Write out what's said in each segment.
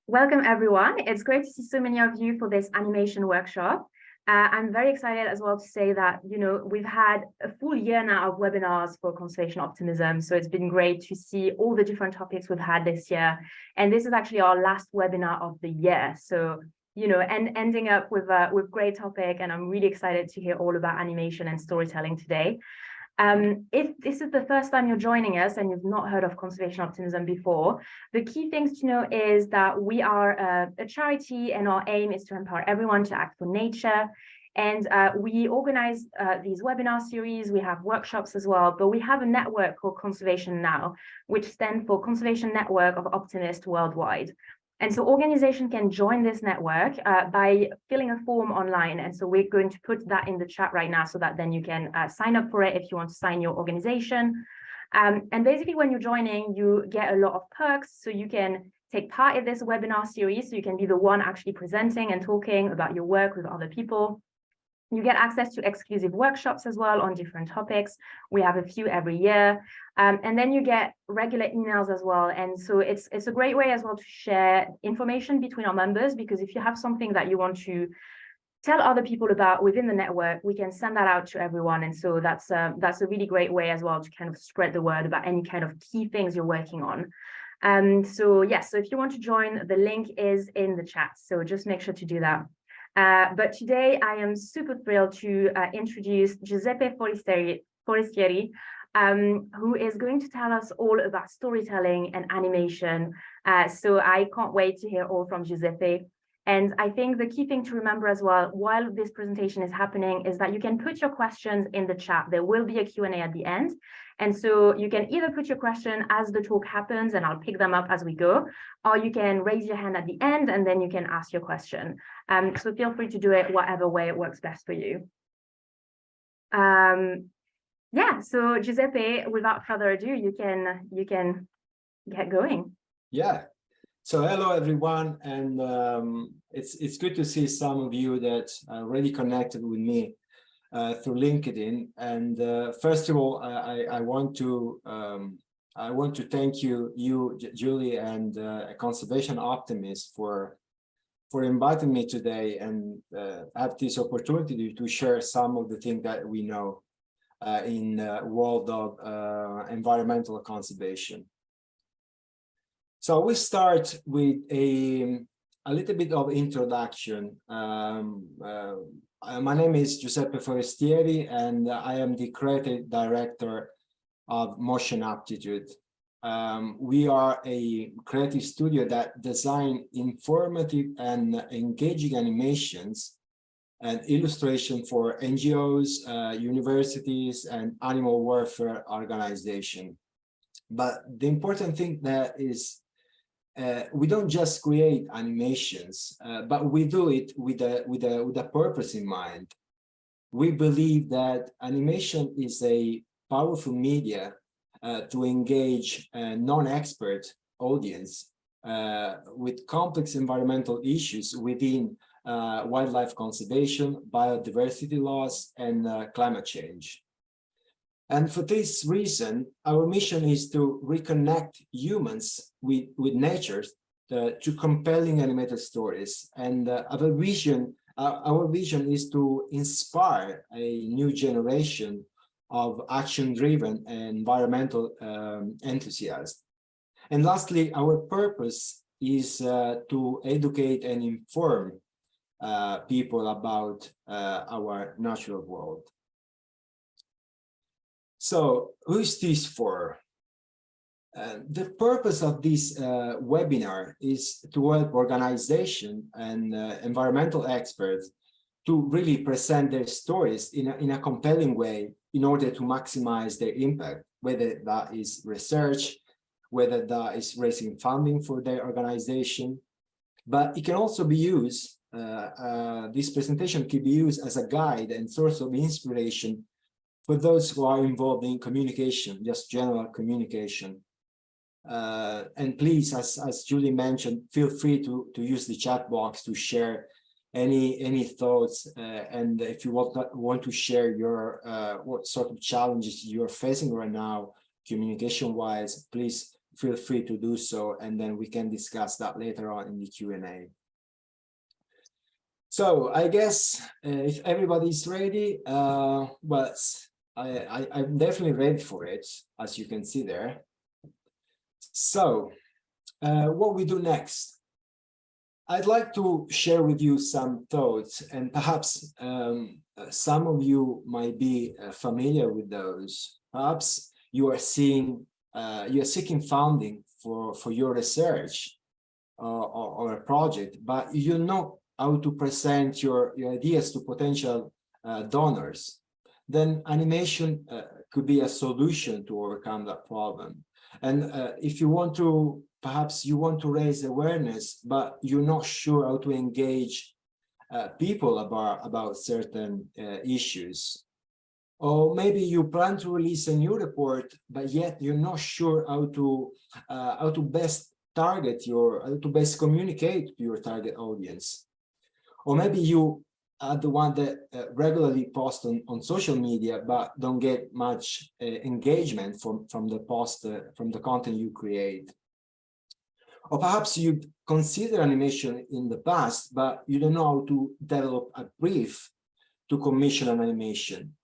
Welcome, everyone. It's great to see so many of you for this animation workshop. I'm very excited as well to say that, we've had a full year now of webinars for conservation optimism. So it's been great to see all the different topics we've had this year. And this is actually our last webinar of the year. So, and ending up with great topic. And I'm really excited to hear all about animation and storytelling today. If this is the first time you're joining us and you've not heard of conservation optimism before, the key things to know is that we are a charity and our aim is to empower everyone to act for nature. And we organize these webinar series, we have workshops as well, but we have a network called Conservation Now, which stands for Conservation Network of Optimists Worldwide. And so organization can join this network by filling a form online. And so we're going to put that in the chat right now so that then you can sign up for it if you want to sign your organization. And basically when you're joining, you get a lot of perks. So you can take part in this webinar series. So you can be the one actually presenting and talking about your work with other people. You get access to exclusive workshops as well on different topics. We have a few every year. And then you get regular emails as well. And so it's a great way as well to share information between our members, because if you have something that you want to tell other people about within the network, we can send that out to everyone. And so that's a really great way as well to kind of spread the word about any kind of key things you're working on. So yes, so if you want to join, the link is in the chat. So just make sure to do that. But today I am super thrilled to introduce Giuseppe Forestieri, who is going to tell us all about storytelling and animation. So I can't wait to hear all from Giuseppe. And I think the key thing to remember as well, while this presentation is happening, is that you can put your questions in the chat. There will be a Q&A at the end. And so you can either put your question as the talk happens, and I'll pick them up as we go, or you can raise your hand at the end, and then you can ask your question. So feel free to do it whatever way it works best for you. Yeah, so Giuseppe, without further ado, you can get going. Yeah. So hello everyone, and it's good to see some of you that are already connected with me through LinkedIn. And first of all, I want to thank you, Julie, and Conservation Optimist for inviting me today and have this opportunity to share some of the things that we know in the world of environmental conservation. So we start with a little bit of introduction. My name is Giuseppe Forestieri, and I am the creative director of Motion Aptitude. We are a creative studio that designs informative and engaging animations and illustration for NGOs, universities, and animal welfare organizations. But the important thing that is, we don't just create animations, but we do it with a purpose in mind. We believe that animation is a powerful media to engage a non-expert audience with complex environmental issues within wildlife conservation, biodiversity loss, and climate change. And for this reason, our mission is to reconnect humans with nature to compelling animated stories. And our vision is to inspire a new generation of action-driven and environmental enthusiasts. And lastly, our purpose is to educate and inform people about our natural world. So, who is this for? The purpose of this webinar is to help organizations and environmental experts to really present their stories in a compelling way in order to maximize their impact, whether that is research, whether that is raising funding for their organization. But it can also be used, this presentation can be used as a guide and source of inspiration for those who are involved in communication, just general communication. And please, as Julie mentioned, feel free to use the chat box to share any thoughts, and if you want to share your what sort of challenges you're facing right now, communication-wise, please feel free to do so, and then we can discuss that later on in the Q&A. So I guess if everybody's ready, well, I'm definitely ready for it, as you can see there. So what we do next, I'd like to share with you some thoughts, and perhaps some of you might be familiar with those. Perhaps you are seeking funding for your research or a project, but you know how to present your ideas to potential donors. Then animation could be a solution to overcome that problem. And if you want to, perhaps you want to raise awareness, but you're not sure how to engage people about certain issues. Or maybe you plan to release a new report, but yet you're not sure how to best target how to best communicate to your target audience. Or maybe you are the one that regularly post on social media, but don't get much engagement from the content you create. Or perhaps you consider animation in the past, but you don't know how to develop a brief to commission an animation.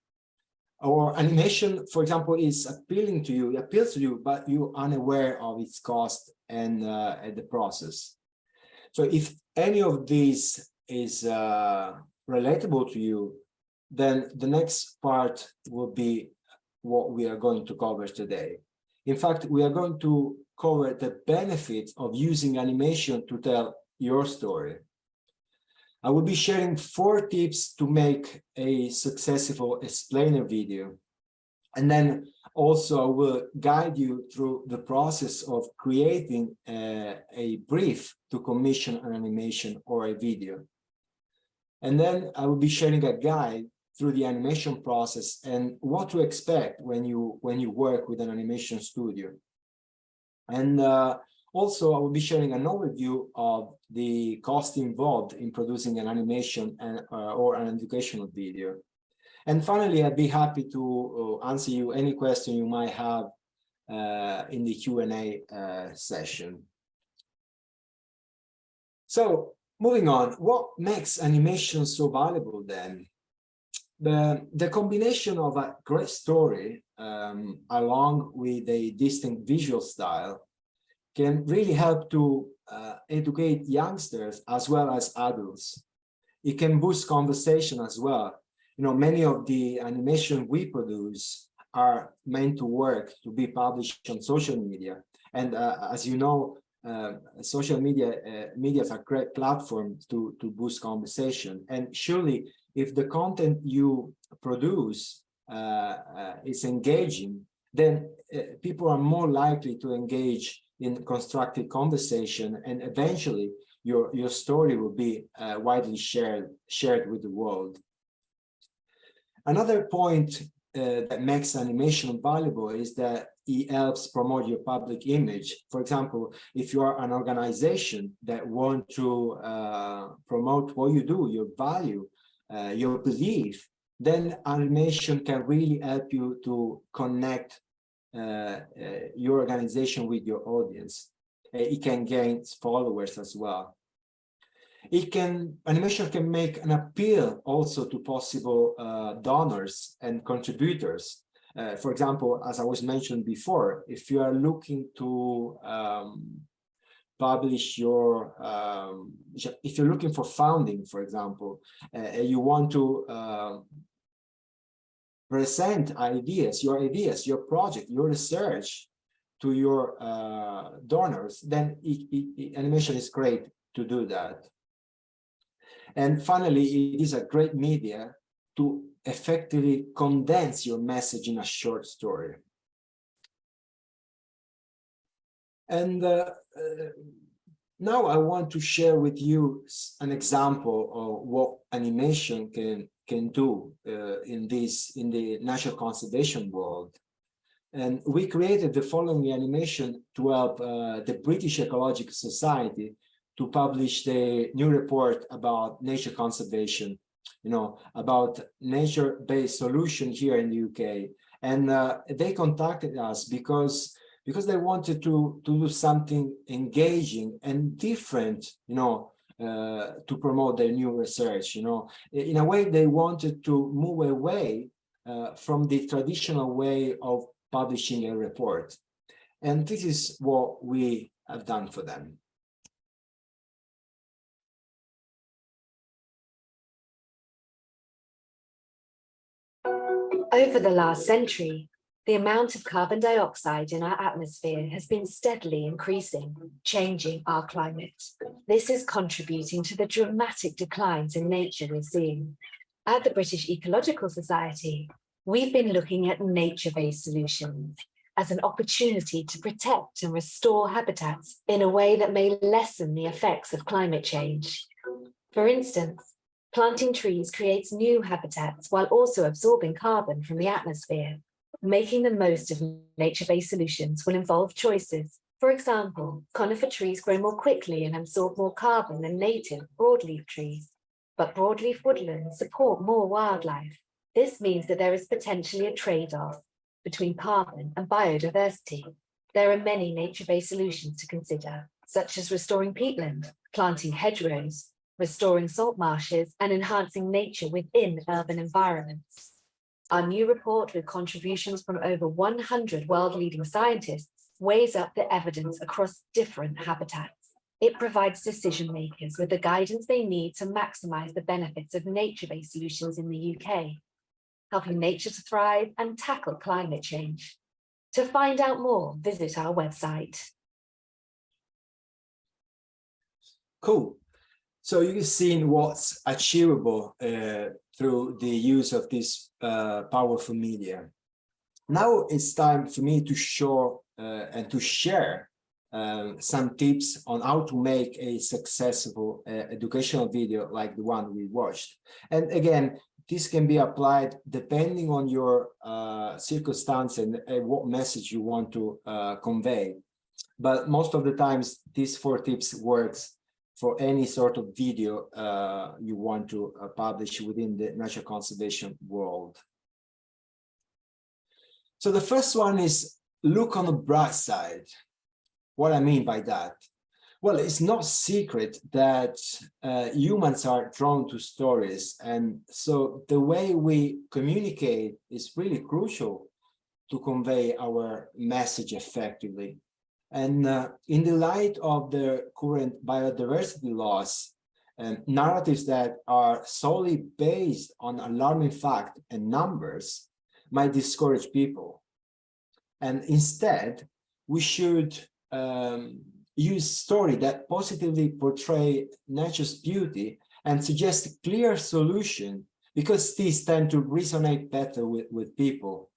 Or animation, for example, is appeals to you, but you're unaware of its cost and the process. So if any of these is relatable to you, then the next part will be what we are going to cover today. In fact, we are going to cover the benefits of using animation to tell your story. I will be sharing 4 tips to make a successful explainer video. And then also I will guide you through the process of creating a brief to commission an animation or a video. And then I will be sharing a guide through the animation process and what to expect when you work with an animation studio. And also I will be sharing an overview of the cost involved in producing an animation or an educational video. And finally, I'd be happy to answer you any question you might have in the Q&A session. So moving on, what makes animation so valuable then? The combination of a great story along with a distinct visual style can really help to educate youngsters as well as adults. It can boost conversation as well. You know, many of the animation we produce are meant to work to be published on social media. And as you know, social media is a great platform to boost conversation. And surely, if the content you produce is engaging, then people are more likely to engage in constructive conversation, and eventually your story will be widely shared with the world. Another point that makes animation valuable is that it helps promote your public image. For example, if you are an organization that want to promote what you do, your value, your belief, then animation can really help you to connect your organization with your audience. It can gain followers as well. Animation can make an appeal also to possible donors and contributors. For example, as I was mentioned before, if you are looking to publish if you're looking for funding, for example, you want to present your project, your research to your donors, then animation is great to do that. And finally, it is a great media to effectively condense your message in a short story. And now I want to share with you an example of what animation can do in the natural conservation world. And we created the following animation to help the British Ecological Society to publish the new report about nature conservation, about nature-based solution here in the UK. And they contacted us because because they wanted to do something engaging and different, to promote their new research. In a way, they wanted to move away from the traditional way of publishing a report. And this is what we have done for them. Over the last century, the amount of carbon dioxide in our atmosphere has been steadily increasing, changing our climate. This is contributing to the dramatic declines in nature we're seeing. At the British Ecological Society, we've been looking at nature-based solutions as an opportunity to protect and restore habitats in a way that may lessen the effects of climate change. For instance, planting trees creates new habitats while also absorbing carbon from the atmosphere. Making the most of nature-based solutions will involve choices. For example, conifer trees grow more quickly and absorb more carbon than native broadleaf trees. But broadleaf woodlands support more wildlife. This means that there is potentially a trade-off between carbon and biodiversity. There are many nature-based solutions to consider, such as restoring peatland, planting hedgerows, restoring salt marshes, and enhancing nature within urban environments. Our new report, with contributions from over 100 world-leading scientists, weighs up the evidence across different habitats. It provides decision makers with the guidance they need to maximize the benefits of nature-based solutions in the UK, helping nature to thrive and tackle climate change. To find out more, visit our website. Cool. So you've seen what's achievable through the use of this powerful media. Now it's time for me to show and to share some tips on how to make a successful educational video like the one we watched. And again, this can be applied depending on your circumstance and what message you want to convey. But most of the times, these 4 tips works for any sort of video you want to publish within the nature conservation world. So the first one is look on the bright side. What I mean by that? Well, it's not secret that humans are drawn to stories. And so the way we communicate is really crucial to convey our message effectively. And in the light of the current biodiversity loss, narratives that are solely based on alarming facts and numbers might discourage people. And instead, we should use stories that positively portray nature's beauty and suggest a clear solution, because these tend to resonate better with people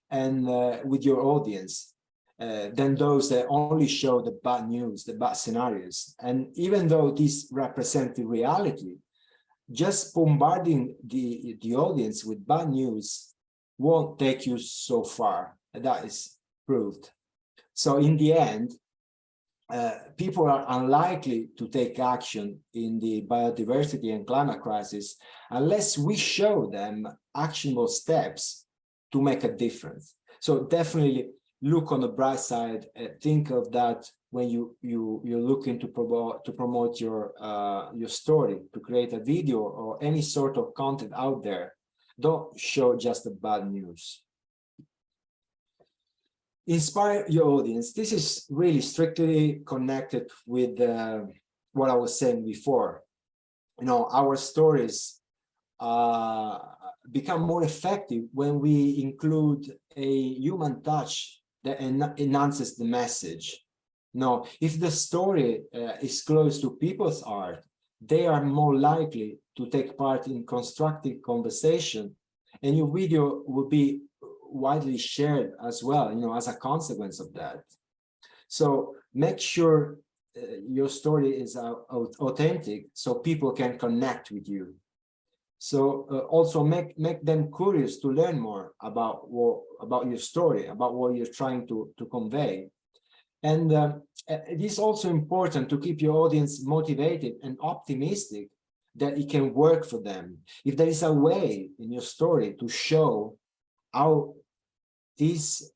and with your audience than those that only show the bad news, the bad scenarios. And even though these represent the reality, just bombarding the audience with bad news won't take you so far. That is proved. So in the end, people are unlikely to take action in the biodiversity and climate crisis unless we show them actionable steps to make a difference. So definitely look on the bright side. Think of that when you're looking to promote your story, to create a video or any sort of content out there. Don't show just the bad news. Inspire your audience. This is really strictly connected with what I was saying before. Our stories become more effective when we include a human touch that enhances the message. If the story is close to people's heart, they are more likely to take part in constructive conversation, and your video will be widely shared as well, as a consequence of that. So make sure your story is authentic so people can connect with you. So also make them curious to learn more about your story, about what you're trying to convey. And it is also important to keep your audience motivated and optimistic that it can work for them. If there is a way in your story to show how this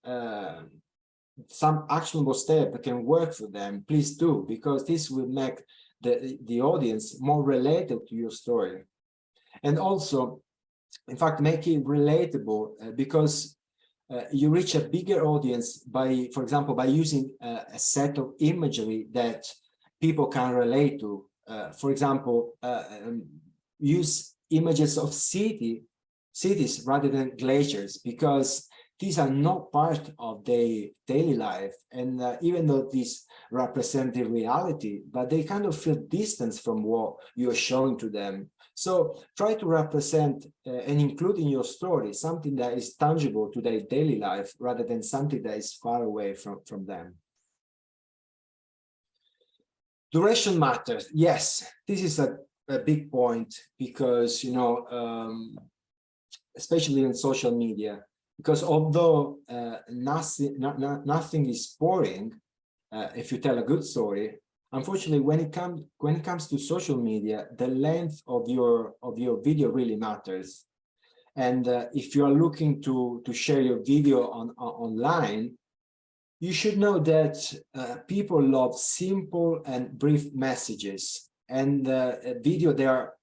some actionable step that can work for them, please do, because this will make the audience more related to your story. And also, in fact, make it relatable because you reach a bigger audience by, for example, by using a set of imagery that people can relate to. For example, use images of cities rather than glaciers, because these are not part of their daily life. And even though these represent the reality, but they kind of feel distance from what you're showing to them. So try to represent and include in your story something that is tangible to their daily life rather than something that is far away from them. Duration matters. Yes, this is a big point because, you know, especially in social media, because although nothing is boring if you tell a good story, unfortunately, when it comes to social media, the length of your video really matters. And if you are looking to share your video online, you should know that people love simple and brief messages. And video, they are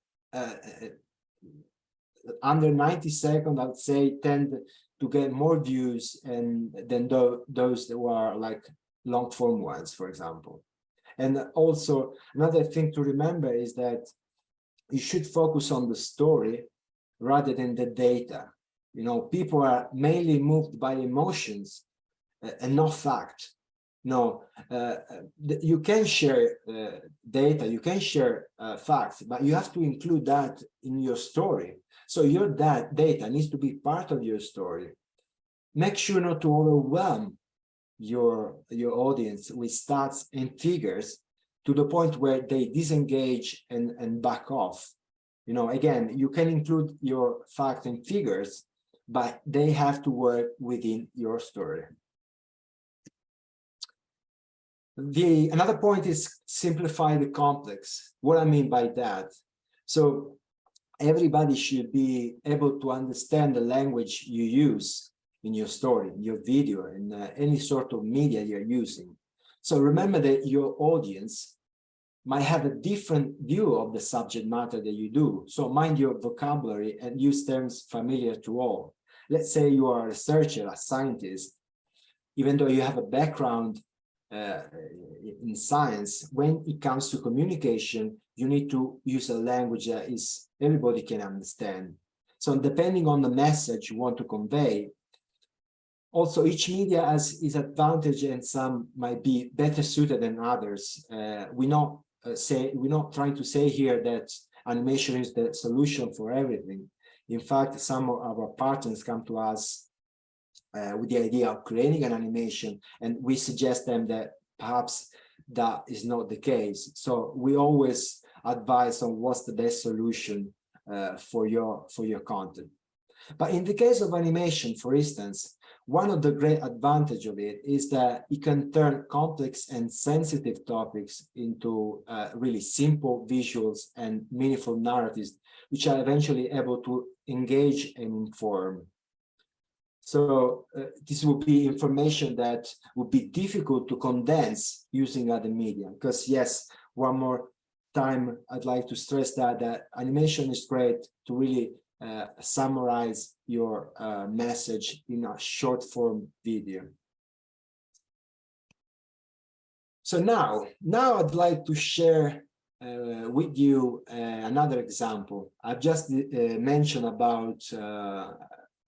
under 90 seconds, I would say, tend to get more views than those that were like long form ones, for example. And also another thing to remember is that you should focus on the story rather than the data. You know, people are mainly moved by emotions and not fact. No, you can share data, you can share facts, but you have to include that in your story. So your data needs to be part of your story. Make sure not to overwhelm your audience with stats and figures to the point where they disengage and back off. You know, again, you can include your facts and figures, but they have to work within your story. Another point is simplify the complex. What I mean by that, so everybody should be able to understand the language you use in your story, in your video, in any sort of media you're using. So remember that your audience might have a different view of the subject matter that you do. So mind your vocabulary and use terms familiar to all. Let's say you are a researcher, a scientist, even though you have a background in science, when it comes to communication, you need to use a language that everybody can understand. So depending on the message you want to convey, also each media has its advantage and some might be better suited than others. We're not trying to say here that animation is the solution for everything. In fact, some of our partners come to us with the idea of creating an animation, and we suggest them that perhaps that is not the case. So we always advise on what's the best solution for your content. But in the case of animation, for instance, one of the great advantage of it is that it can turn complex and sensitive topics into really simple visuals and meaningful narratives, which are eventually able to engage and inform. So this will be information that would be difficult to condense using other media. Because yes, one more time, I'd like to stress that animation is great to really summarize your message in a short form video. So now I'd like to share with you another example. I've just mentioned about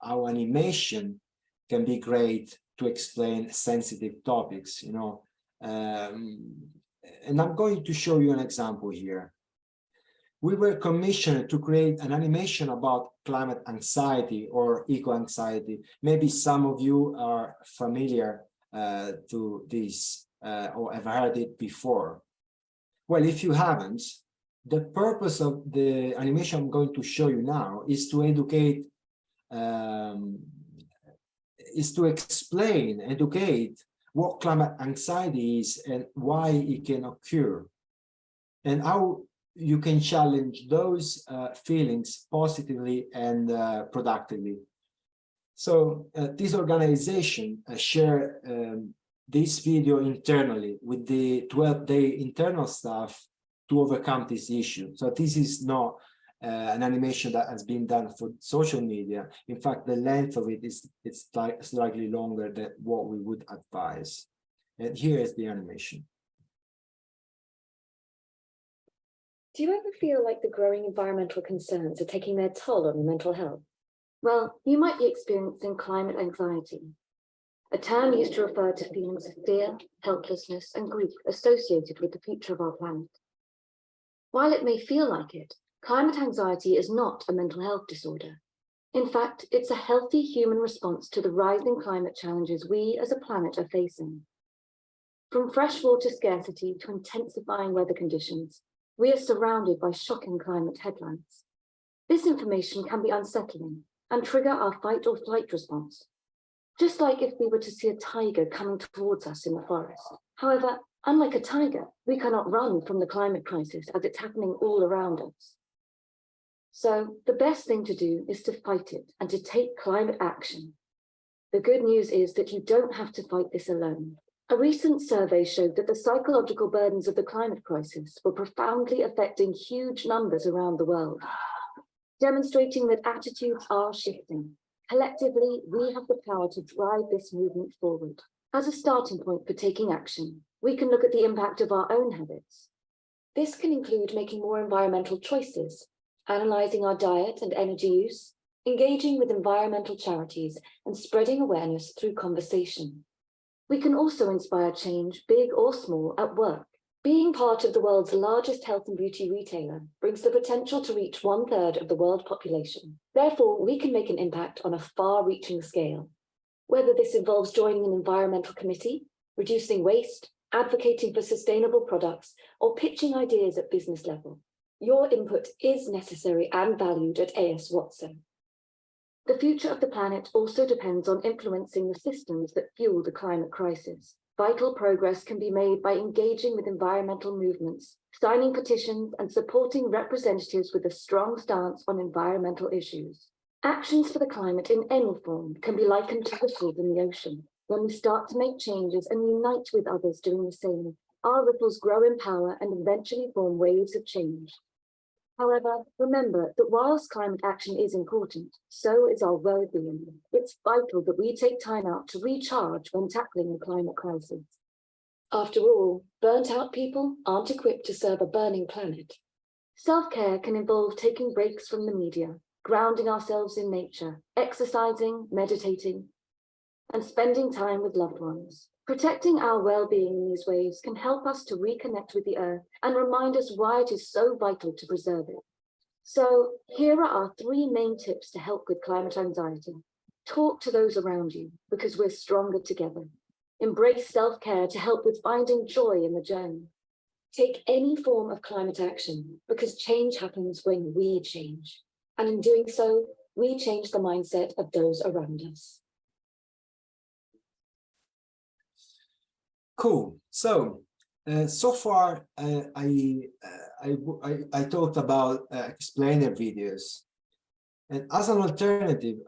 how animation can be great to explain sensitive topics, you know, and I'm going to show you an example here. We were commissioned to create an animation about climate anxiety or eco-anxiety. Maybe some of you are familiar to this or have heard it before. Well, if you haven't, the purpose of the animation I'm going to show you now is to educate, is to explain, educate what climate anxiety is and why it can occur, and how you can challenge those feelings positively and productively. So this organization share this video internally with the 12-day internal stuff to overcome this issue. So this is not an animation that has been done for social media. In fact, the length of it is slightly longer than what we would advise. And here is the animation. Do you ever feel like the growing environmental concerns are taking their toll on your mental health? Well, you might be experiencing climate anxiety, a term used to refer to feelings of fear, helplessness, and grief associated with the future of our planet. While it may feel like it, climate anxiety is not a mental health disorder. In fact, it's a healthy human response to the rising climate challenges we as a planet are facing. From freshwater scarcity to intensifying weather conditions, we are surrounded by shocking climate headlines. This information can be unsettling and trigger our fight or flight response, just like if we were to see a tiger coming towards us in the forest. However, unlike a tiger, we cannot run from the climate crisis as it's happening all around us. So the best thing to do is to fight it and to take climate action. The good news is that you don't have to fight this alone. A recent survey showed that the psychological burdens of the climate crisis were profoundly affecting huge numbers around the world, demonstrating that attitudes are shifting. Collectively, we have the power to drive this movement forward. As a starting point for taking action, we can look at the impact of our own habits. This can include making more environmental choices, analyzing our diet and energy use, engaging with environmental charities, and spreading awareness through conversation. We can also inspire change, big or small, at work. Being part of the world's largest health and beauty retailer brings the potential to reach 1/3 of the world population. Therefore, we can make an impact on a far-reaching scale. Whether this involves joining an environmental committee, reducing waste, advocating for sustainable products, or pitching ideas at business level, your input is necessary and valued at AS Watson. The future of the planet also depends on influencing the systems that fuel the climate crisis. Vital progress can be made by engaging with environmental movements, signing petitions, and supporting representatives with a strong stance on environmental issues. Actions for the climate in any form can be likened to ripples in the ocean. When we start to make changes and unite with others doing the same, our ripples grow in power and eventually form waves of change. However, remember that whilst climate action is important, so is our well-being. It's vital that we take time out to recharge when tackling the climate crisis. After all, burnt-out people aren't equipped to serve a burning planet. Self-care can involve taking breaks from the media, grounding ourselves in nature, exercising, meditating, and spending time with loved ones. Protecting our well-being in these ways can help us to reconnect with the earth and remind us why it is so vital to preserve it. So here are our 3 main tips to help with climate anxiety. Talk to those around you because we're stronger together. Embrace self-care to help with finding joy in the journey. Take any form of climate action because change happens when we change. And in doing so, we change the mindset of those around us. Cool. So, so far I talked about explainer videos, and as an alternative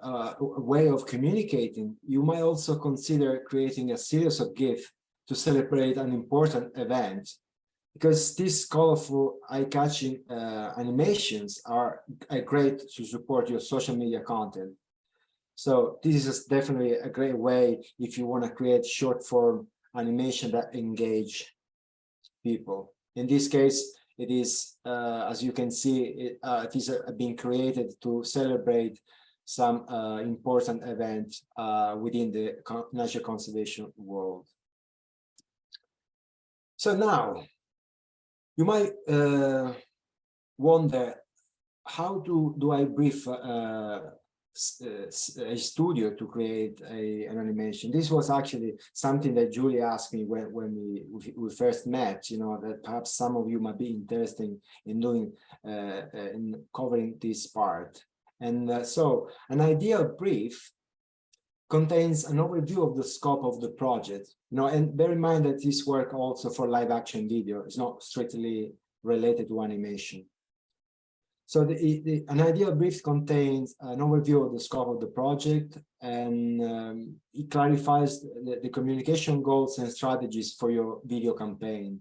way of communicating, you might also consider creating a series of GIFs to celebrate an important event, because these colorful, eye-catching animations are great to support your social media content. So this is definitely a great way if you want to create short-form animation that engage people. In this case, it is, as you can see, it is being created to celebrate some important event within the nature conservation world. So now, you might wonder, how do I brief a studio to create an animation? This was actually something that Julie asked me when we first met, you know, that perhaps some of you might be interested in doing, in covering this part. And so an ideal brief contains an overview of the scope of the project, you know, and bear in mind that this work also for live action video is not strictly related to animation. So an ideal brief contains an overview of the scope of the project, and it clarifies the communication goals and strategies for your video campaign.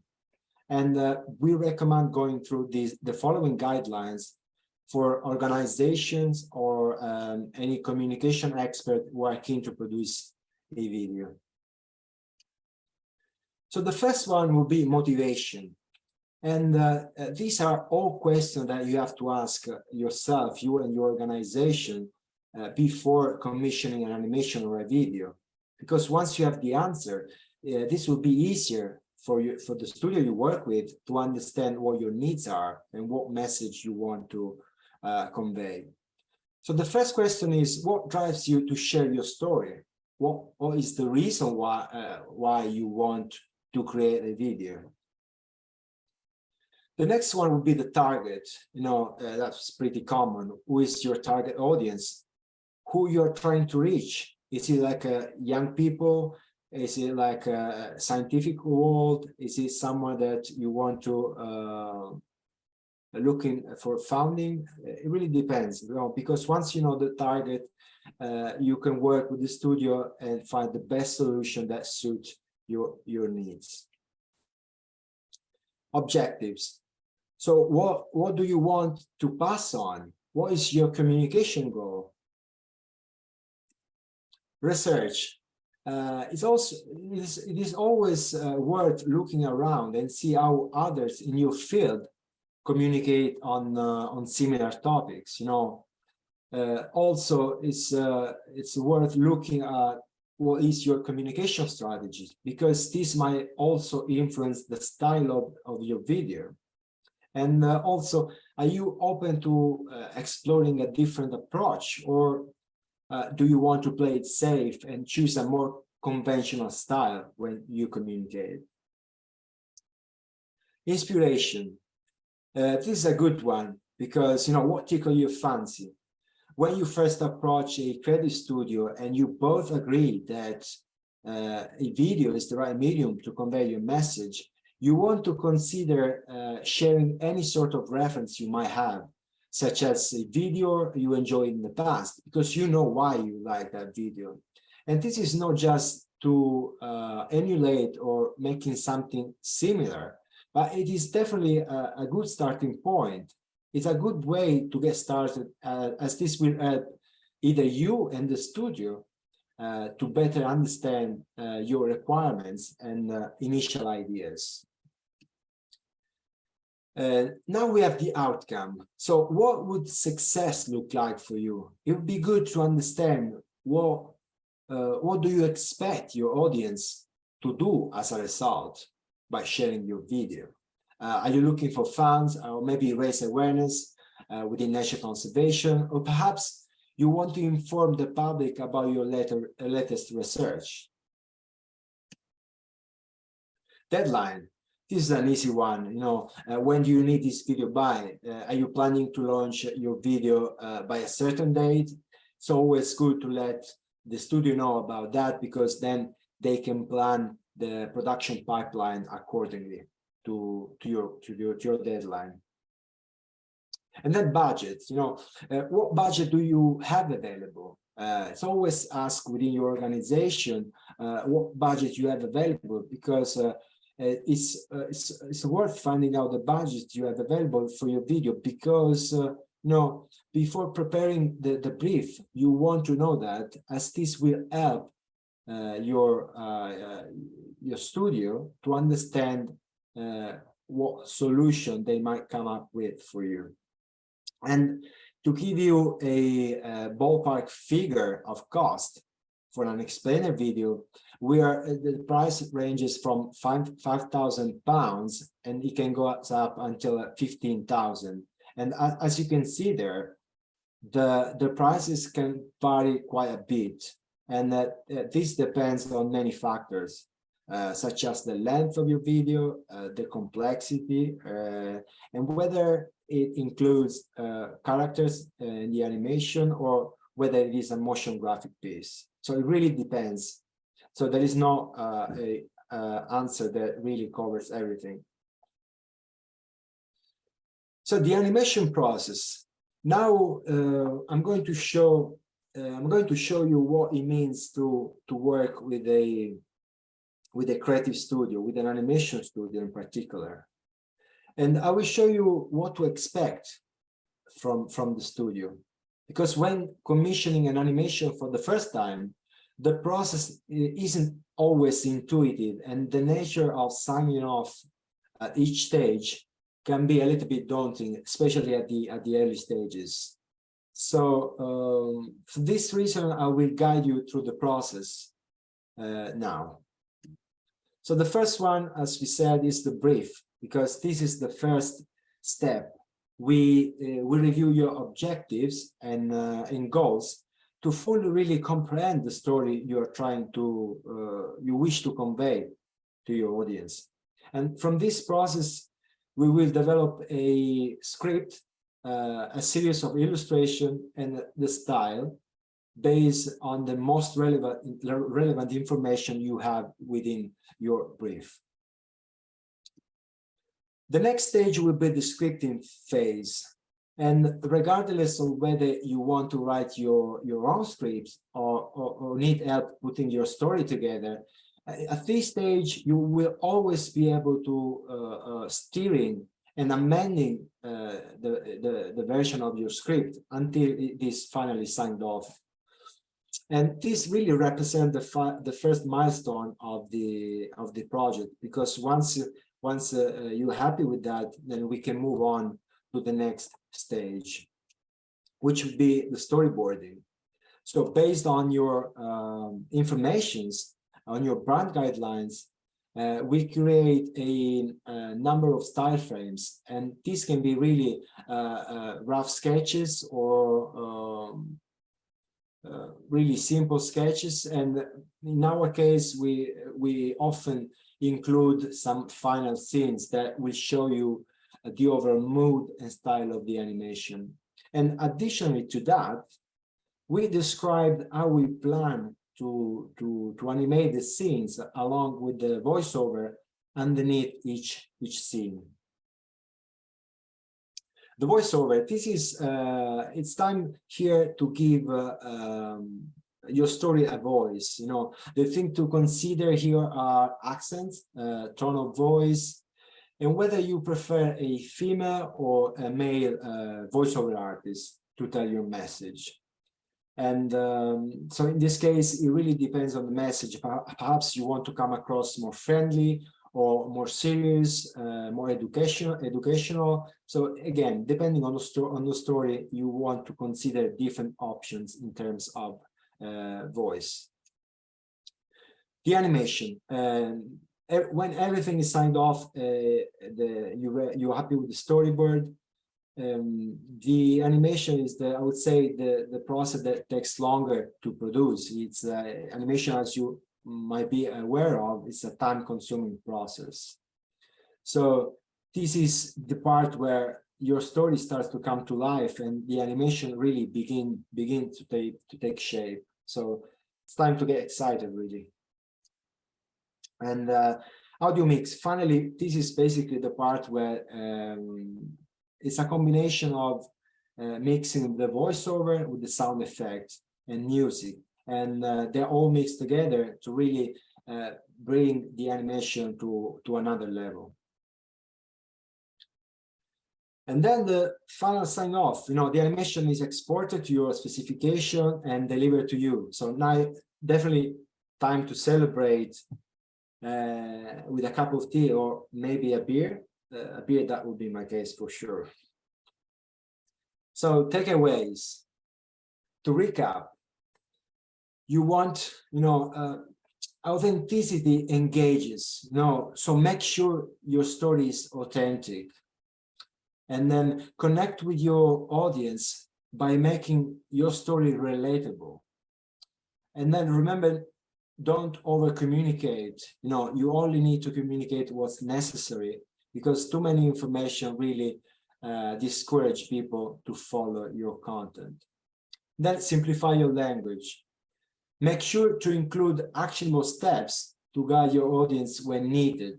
And we recommend going through the following guidelines for organizations or any communication expert who are keen to produce a video. So the first one will be motivation. And these are all questions that you have to ask yourself, you and your organization, before commissioning an animation or a video. Because once you have the answer, this will be easier for the studio you work with to understand what your needs are and what message you want to convey. So the first question is, what drives you to share your story? What is the reason why you want to create a video? The next one would be the target. That's pretty common. Who is your target audience? Who you're trying to reach? Is it like young people? Is it like a scientific world? Is it someone that you want to looking for founding? It really depends, because once you know the target, you can work with the studio and find the best solution that suits your needs. Objectives. So what do you want to pass on? What is your communication goal? Research. It is always worth looking around and see how others in your field communicate on similar topics. Also, it's worth looking at what is your communication strategy, because this might also influence the style of your video. And also, are you open to exploring a different approach, or do you want to play it safe and choose a more conventional style when you communicate? Inspiration. This is a good one, because what tickles your fancy? When you first approach a creative studio and you both agree that a video is the right medium to convey your message, you want to consider sharing any sort of reference you might have, such as a video you enjoyed in the past, because you know why you like that video. And this is not just to emulate or making something similar, but it is definitely a good starting point. It's a good way to get started, as this will help either you and the studio to better understand your requirements and initial ideas. Now we have the outcome. So what would success look like for you? It would be good to understand what do you expect your audience to do as a result by sharing your video. Are you looking for funds, or maybe raise awareness within nature conservation, or perhaps you want to inform the public about your latest research? Deadline. This is an easy one. When do you need this video by? Are you planning to launch your video by a certain date? It's always good to let the studio know about that, because then they can plan the production pipeline accordingly to your deadline. And then budget. What budget do you have available? It's always asked within your organization what budget you have available, because it's worth finding out the budget you have available for your video, because before preparing the brief, you want to know that, as this will help your studio to understand what solution they might come up with for you. And to give you a ballpark figure of cost for an explainer video, the price ranges from £5,000, and it can go up until 15,000. And as you can see there, the prices can vary quite a bit, and this depends on many factors, such as the length of your video, the complexity, and whether it includes characters in the animation, or whether it is a motion graphic piece. So it really depends. So there is no answer that really covers everything. So the animation process. Now I'm going to show you what it means to work with a creative studio, with an animation studio in particular. And I will show you what to expect from the studio. Because when commissioning an animation for the first time, the process isn't always intuitive, and the nature of signing off at each stage can be a little bit daunting, especially at the early stages. So for this reason, I will guide you through the process now. So the first one, as we said, is the brief, because this is the first step. We review your objectives and goals to fully really comprehend the story you are trying to, you wish to convey to your audience. And from this process, we will develop a script, a series of illustration and the style based on the most relevant information you have within your brief. The next stage will be the scripting phase. And regardless of whether you want to write your own scripts or need help putting your story together, at this stage, you will always be able to steering and amending the version of your script until it is finally signed off. And this really represents the first milestone of the project, because once you're happy with that, then we can move on to the next stage, which would be the storyboarding. So based on your informations, on your brand guidelines, we create a number of style frames, and these can be really rough sketches or really simple sketches. And in our case, we often include some final scenes that will show you the overall mood and style of the animation. And additionally to that, we described how we plan to animate the scenes along with the voiceover underneath each scene. The voiceover, this is it's time here to give your story a voice. You know, the thing to consider here are accents, tone of voice, and whether you prefer a female or a male voiceover artist to tell your message. And so in this case, it really depends on the message. Perhaps you want to come across more friendly or more serious, more educational. So again, depending on the story, you want to consider different options in terms of voice. The animation. When everything is signed off, you're happy with the storyboard. The animation is I would say the process that takes longer to produce. It's animation, as you might be aware of, it's a time-consuming process. So this is the part where your story starts to come to life and the animation really begin to take shape. So it's time to get excited, really. And audio mix. Finally, this is basically the part where it's a combination of mixing the voiceover with the sound effects and music, and they're all mixed together to really bring the animation to another level. And then the final sign off, you know, the animation is exported to your specification and delivered to you. So now definitely time to celebrate with a cup of tea or maybe a beer. That would be my case for sure. So takeaways. To recap, you want, you know, authenticity engages, you know, so make sure your story is authentic. And then connect with your audience by making your story relatable. And then remember, don't over communicate. You know, you only need to communicate what's necessary, because too many information really discourage people to follow your content. Then simplify your language. Make sure to include actionable steps to guide your audience when needed.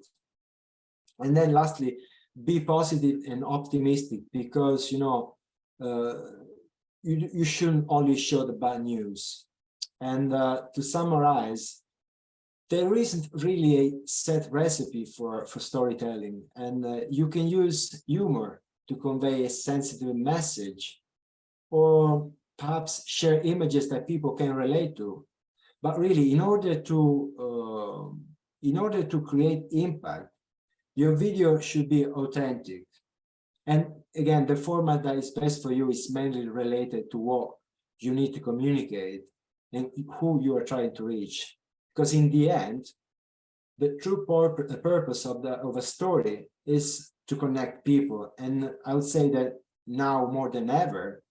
And then lastly, be positive and optimistic, because you shouldn't only show the bad news. And to summarize, there isn't really a set recipe for storytelling, and you can use humor to convey a sensitive message, or perhaps share images that people can relate to. But really, in order to create impact, your video should be authentic. And again, the format that is best for you is mainly related to what you need to communicate and who you are trying to reach. Because in the end, the true purpose of a story is to connect people. And I would say that now more than ever,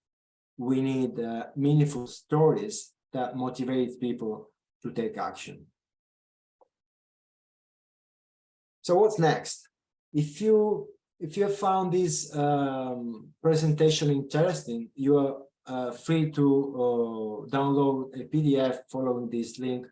we need meaningful stories that motivate people to take action. So what's next? If you found this presentation interesting, you are free to download a PDF following this link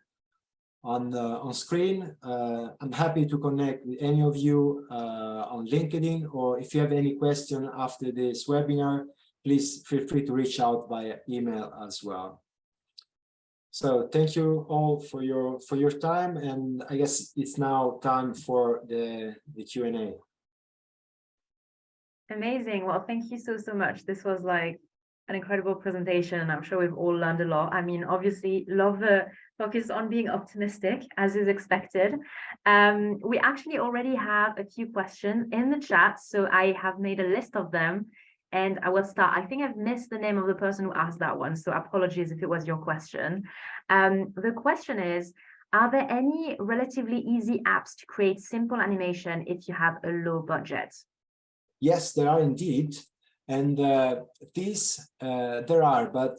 on screen. I'm happy to connect with any of you on LinkedIn, or if you have any question after this webinar, please feel free to reach out via email as well. So thank you all for your time, and I guess it's now time for the Q&A. Amazing. Well, thank you so much. This was like an incredible presentation, and I'm sure we've all learned a lot. I mean, obviously, love the focus on being optimistic, as is expected. We actually already have a few questions in the chat, so I have made a list of them, and I will start. I think I've missed the name of the person who asked that one, so apologies if it was your question. The question is, are there any relatively easy apps to create simple animation if you have a low budget? Yes, there are indeed. And these there are, but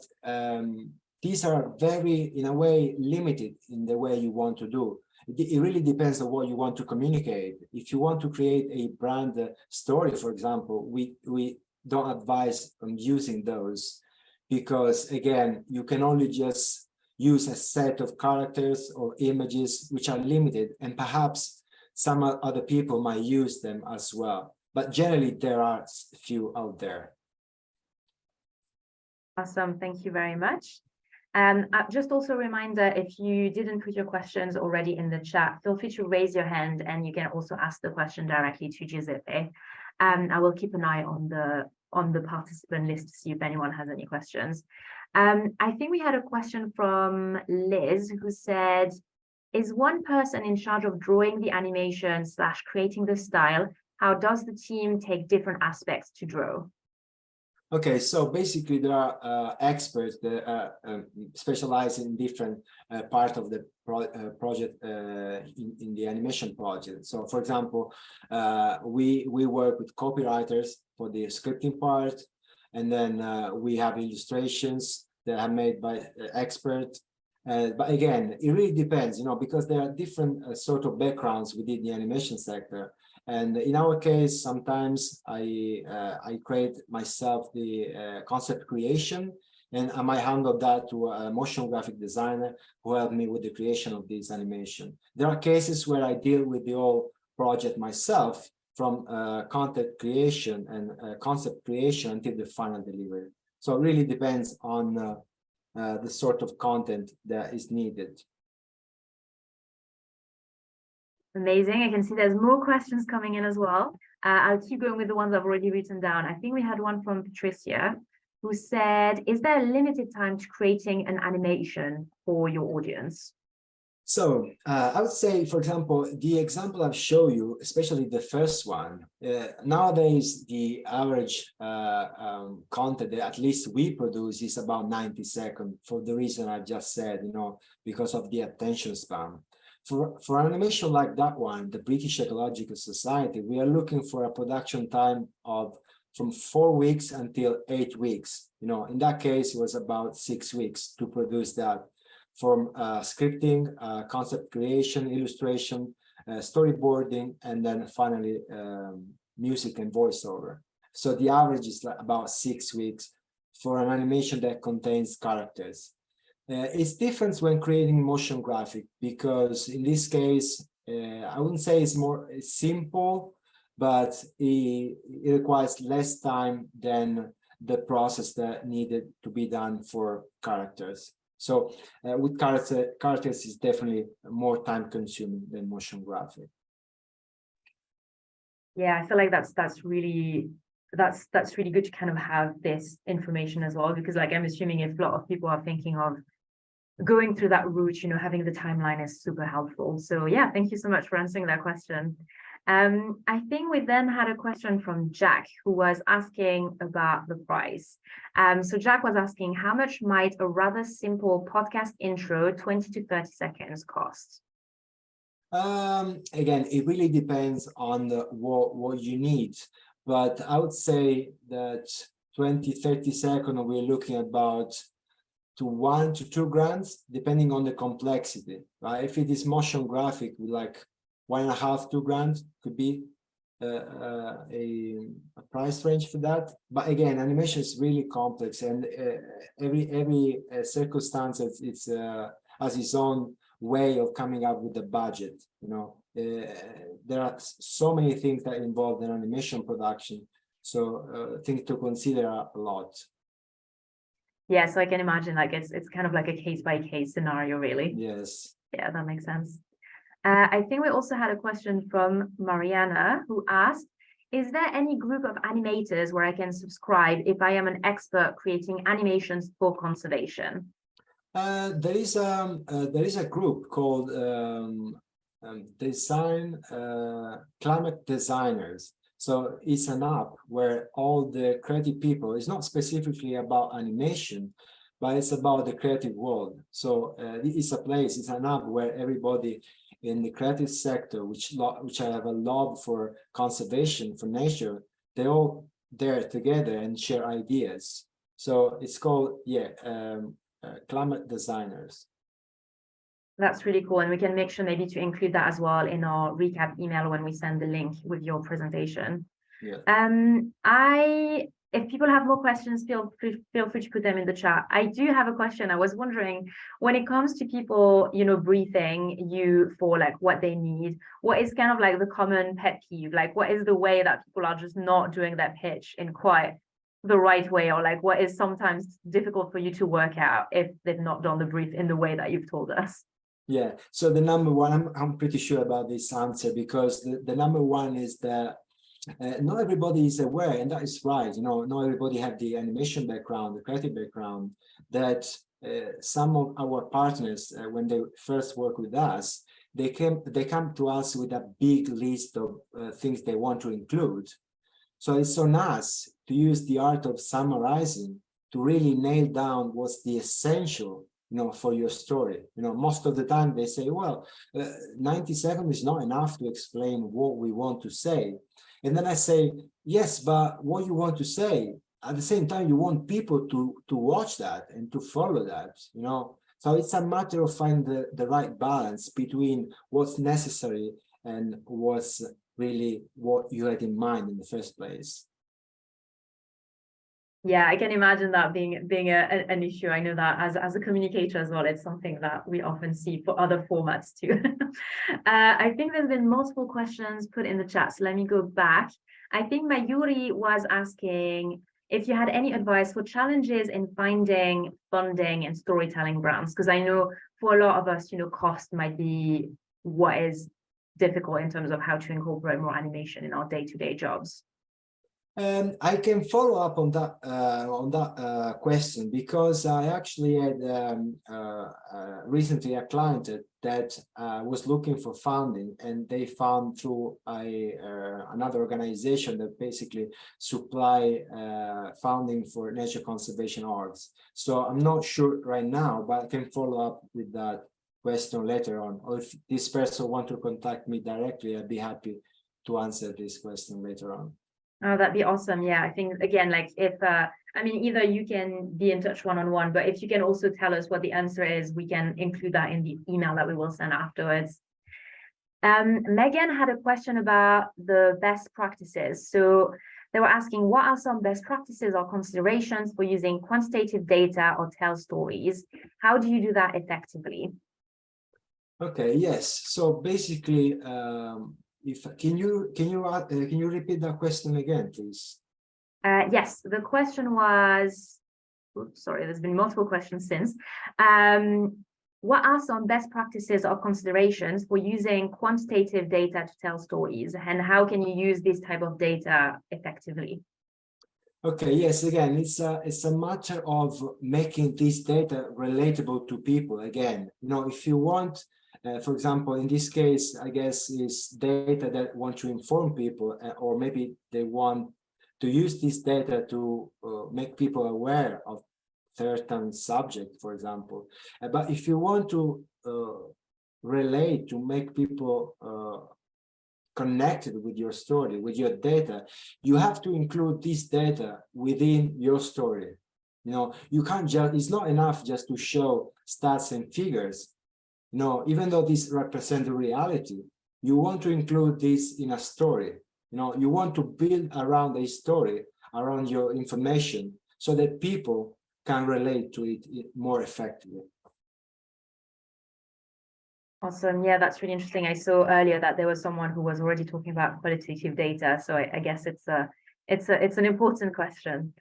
these are very, in a way, limited in the way you want to do. It really depends on what you want to communicate. If you want to create a brand story, for example, we don't advise on using those, because again, you can only just use a set of characters or images which are limited, and perhaps some other people might use them as well. But generally, there are a few out there. Awesome. Thank you very much. Just also a reminder, if you didn't put your questions already in the chat, feel free to raise your hand, and you can also ask the question directly to Giuseppe. I will keep an eye on the participant list to see if anyone has any questions. I think we had a question from Liz, who said, is one person in charge of drawing the animation / creating the style? How does the team take different aspects to draw? Okay, so basically there are experts that specialize in different part of the project in the animation project. So for example, we work with copywriters for the scripting part, and then we have illustrations that are made by experts. But again, it really depends, because there are different sort of backgrounds within the animation sector. And in our case, sometimes I create myself the concept creation, and I might handle that to a motion graphic designer who helped me with the creation of this animation. There are cases where I deal with the whole project myself, from content creation and concept creation until the final delivery. So it really depends on the sort of content that is needed. Amazing. I can see there's more questions coming in as well. I'll keep going with the ones I've already written down. I think we had one from Patricia, who said, is there a limited time to creating an animation for your audience? So I would say, for example, the example I've shown you, especially the first one, nowadays the average content that at least we produce is about 90 seconds, for the reason I just said, because of the attention span. For animation like that one, the British Ecological Society, we are looking for a production time of from 4 weeks until 8 weeks. In that case, it was about 6 weeks to produce that, from scripting, concept creation, illustration, storyboarding, and then finally music and voiceover. So the average is like about 6 weeks for an animation that contains characters. It's different when creating motion graphic, because in this case, I wouldn't say it's simple, but it requires less time than the process that needed to be done for characters. So with characters is definitely more time consuming than motion graphic. Yeah, I feel like that's really good to kind of have this information as well, because like I'm assuming if a lot of people are thinking of going through that route, you know, having the timeline is super helpful. So yeah, thank you so much for answering that question. I think we then had a question from Jack, who was asking about the price. So Jack was asking, how much might a rather simple podcast intro, 20 to 30 seconds, cost? Again, it really depends on what you need, but I would say that 20-30 seconds, we're looking about to 1 to 2 grand, depending on the complexity, right? If it is motion graphic, with like 1.5 to 2 grand could be a price range for that. But again, animation is really complex, and every circumstance it's has its own way of coming up with the budget. You know, there are so many things that involve in animation production, so things to consider a lot. Yeah, so I can imagine like it's kind of like a case by case scenario, really. Yes. Yeah, that makes sense. I think we also had a question from Mariana, who asked, is there any group of animators where I can subscribe if I am an expert creating animations for conservation? There is a group called Climate Designers. So it's an app where all the creative people, it's not specifically about animation, but it's about the creative world. So it's a place, it's an app where everybody in the creative sector, which have a love for conservation, for nature, they're all there together and share ideas. So it's called, Climate Designers. That's really cool. And we can make sure maybe to include that as well in our recap email when we send the link with your presentation. Yeah. If people have more questions, feel free to put them in the chat. I do have a question. I was wondering, when it comes to people, you know, briefing you for like what they need, what is kind of like the common pet peeve? Like, what is the way that people are just not doing their pitch in quite the right way, or like what is sometimes difficult for you to work out if they've not done the brief in the way that you've told us? Yeah, so the number one, I'm pretty sure about this answer, because the number one is that not everybody is aware, and that is right. You know, not everybody have the animation background, the creative background, that some of our partners, when they first work with us, they come to us with a big list of things they want to include. So it's on us to use the art of summarizing to really nail down what's the essential, you know, for your story. You know, most of the time they say, well, 97 is not enough to explain what we want to say. And then I say, yes, but what you want to say, at the same time, you want people to watch that and to follow that, you know. So it's a matter of finding the right balance between what's necessary and what's really what you had in mind in the first place. Yeah, I can imagine that being an issue. I know that as a communicator as well, it's something that we often see for other formats too. I think there's been multiple questions put in the chat, so let me go back. I think Mayuri was asking if you had any advice for challenges in finding funding and storytelling grants, because I know for a lot of us, you know, cost might be what is difficult in terms of how to incorporate more animation in our day-to-day jobs. I can follow up on that question, because I actually had recently a client that was looking for funding, and they found through another organization that basically supply funding for nature conservation arts. So I'm not sure right now, but I can follow up with that question later on. Or if this person want to contact me directly, I'd be happy to answer this question later on. Oh, that'd be awesome. Yeah, I think again, like if I mean, either you can be in touch one-on-one, but if you can also tell us what the answer is, we can include that in the email that we will send afterwards. Megan had a question about the best practices. So they were asking, what are some best practices or considerations for using quantitative data or tell stories? How do you do that effectively? Okay, yes. So basically, can you repeat that question again, please? Yes, the question was, oops, sorry, there's been multiple questions since. What are some best practices or considerations for using quantitative data to tell stories, and how can you use this type of data effectively? Okay, yes, again, it's a matter of making this data relatable to people. Again, if you want, for example, in this case, I guess is data that want to inform people, or maybe they want to use this data to make people aware of certain subject, for example. But if you want to relate, to make people connected with your story, with your data, you have to include this data within your story. You can't just, it's not enough just to show stats and figures. Even though this represents the reality, you want to include this in a story. You want to build around a story, around your information, so that people can relate to it more effectively. Awesome. Yeah, that's really interesting. I saw earlier that there was someone who was already talking about qualitative data, so I guess it's an important question.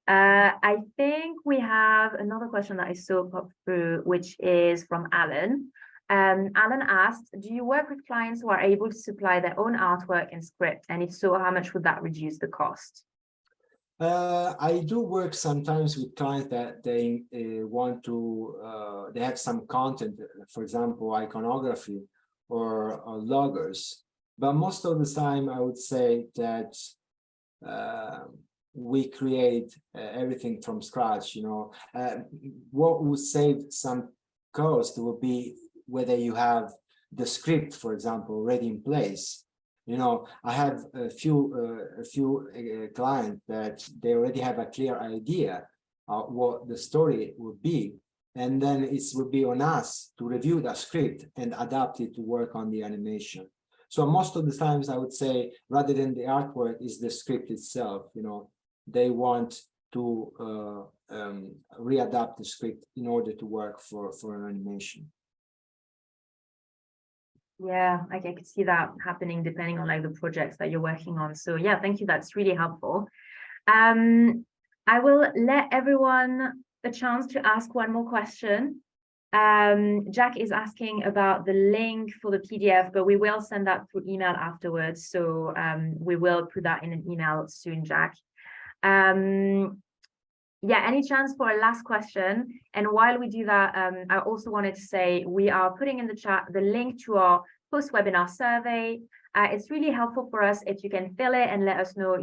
I think we have another question that I saw pop through, which is from Alan. Alan asked, do you work with clients who are able to supply their own artwork and script? And if so, how much would that reduce the cost? I do work sometimes with clients that they want to, they have some content, for example, iconography or logos. But most of the time, I would say that we create everything from scratch. What would save some cost would be whether you have the script, for example, already in place. I have a few clients that they already have a clear idea of what the story would be, and then it would be on us to review that script and adapt it to work on the animation. So most of the times, I would say, rather than the artwork, is the script itself. They want to readapt the script in order to work for an animation. Yeah, I could see that happening depending on like the projects that you're working on. So yeah, thank you. That's really helpful. I will let everyone a chance to ask one more question. Jack is asking about the link for the PDF, but we will send that through email afterwards. So we will put that in an email soon, Jack. Yeah, any chance for a last question? And while we do that, I also wanted to say we are putting in the chat the link to our post-webinar survey. It's really helpful for us if you can fill it and let us know,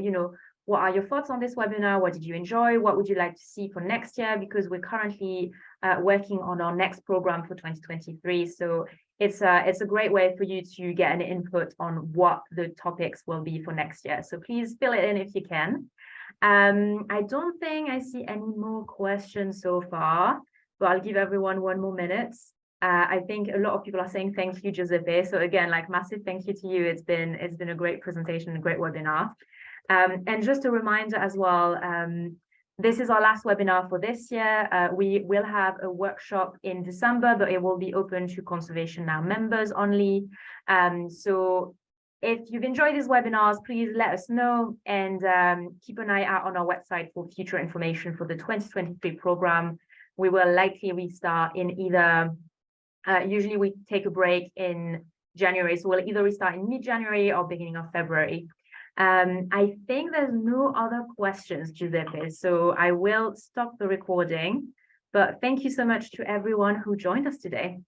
what are your thoughts on this webinar? What did you enjoy? What would you like to see for next year? Because we're currently working on our next program for 2023. So it's a great way for you to get an input on what the topics will be for next year. So please fill it in if you can. I don't think I see any more questions so far, but I'll give everyone one more minute. I think a lot of people are saying thank you, Giuseppe. So again, like massive thank you to you. It's been a great presentation, a great webinar. And just a reminder as well, this is our last webinar for this year. We will have a workshop in December, but it will be open to Conservation Now members only. So if you've enjoyed these webinars, please let us know, and keep an eye out on our website for future information for the 2023 program. We will likely restart in either, usually we take a break in January, so we'll either restart in mid-January or beginning of February. I think there's no other questions, Giuseppe, so I will stop the recording, but thank you so much to everyone who joined us today.